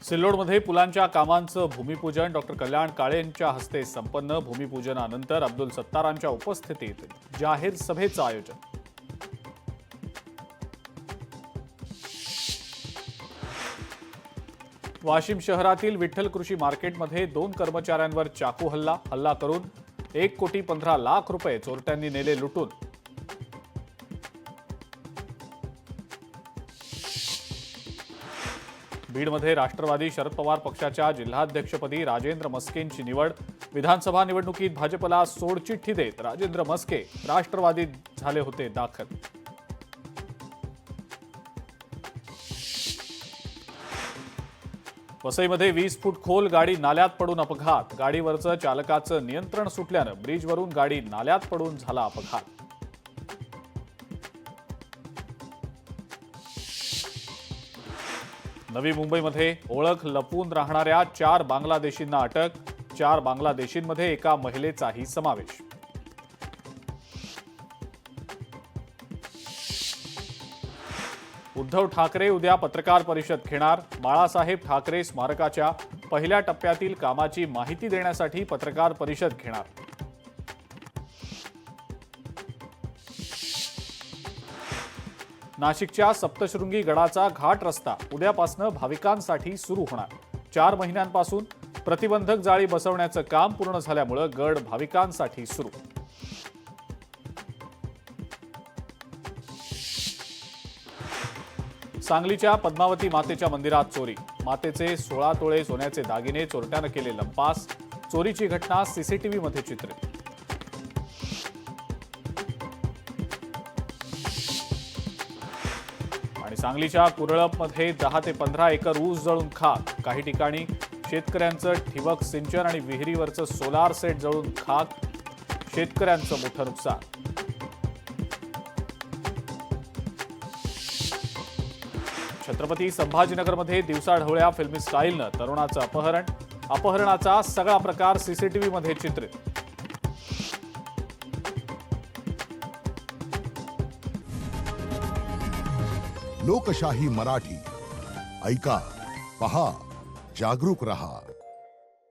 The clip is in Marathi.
सिल्लोडमध्ये पुलांच्या कामांचं भूमिपूजन डॉक्टर कल्याण काळे यांच्या हस्ते संपन्न। भूमिपूजनानंतर अब्दुल सत्तारांच्या उपस्थितीत जाहीर सभेचं आयोजन। वाशिम शहरातील विठ्ठल कृषी मार्केटमध्ये 2 कर्मचाऱ्यांवर चाकू हल्ला करून 1,15,00,000 रुपये चोरट्यांनी नेले लुटून। बीडमध्ये राष्ट्रवादी शरद पवार पक्षाच्या जिल्हाध्यक्षपदी राजेंद्र मस्केंची निवड। विधानसभा निवडणुकीत भाजपला सोडचिठ्ठी देत राजेंद्र मस्के राष्ट्रवादीत झाले होते दाखल। वसईमध्ये 20 फूट खोल गाडी नाल्यात पडून अपघात। गाडीवरचं चालकाचं नियंत्रण सुटल्यानं ब्रिजवरून गाडी नाल्यात पडून झाला अपघात। नवी मुंबईमध्ये ओळख लपवून राहणाऱ्या 4 बांगलादेशींना अटक। 4 बांगलादेशींमध्ये एका महिलेचाही समावेश। उद्धव ठाकरे उद्या पत्रकार परिषद घेणार। बाळासाहेब ठाकरे स्मारकाच्या पहिल्या टप्प्यातील कामाची माहिती देण्यासाठी पत्रकार परिषद घेणार। नाशिकच्या सप्तशृंगी गडाचा घाट रस्ता उद्यापासून भाविकांसाठी सुरू होणार। 4 महिन्यांपासून प्रतिबंधक जाळी बसवण्याचं काम पूर्ण झाल्यामुळे गड भाविकांसाठी सुरू। सांगलीच्या पद्मावती मातेच्या मंदिरात चोरी। मातेचे 16 तोळे सोन्याचे दागिने चोरट्यानं केले लंपास। चोरीची घटना सीसीटीव्हीमध्ये चित्रित। आणि सांगलीच्या कुरळपमध्ये 10 ते 15 एकर ऊस जळून खाक। काही ठिकाणी शेतकऱ्यांचं ठिबक सिंचन आणि विहिरीवरचं सोलार सेट जळून खाक। शेतकऱ्यांचं मोठं नुकसान। छत्रपती संभाजीनगरमध्ये दिवसाढवळ्या फिल्मी स्टाईलनं तरुणाचं अपहरण। अपहरणाचा सगळा प्रकार सीसीटीव्हीमध्ये चित्रित। लोकशाही मराठी ऐका, पहा, जागरूक रहा।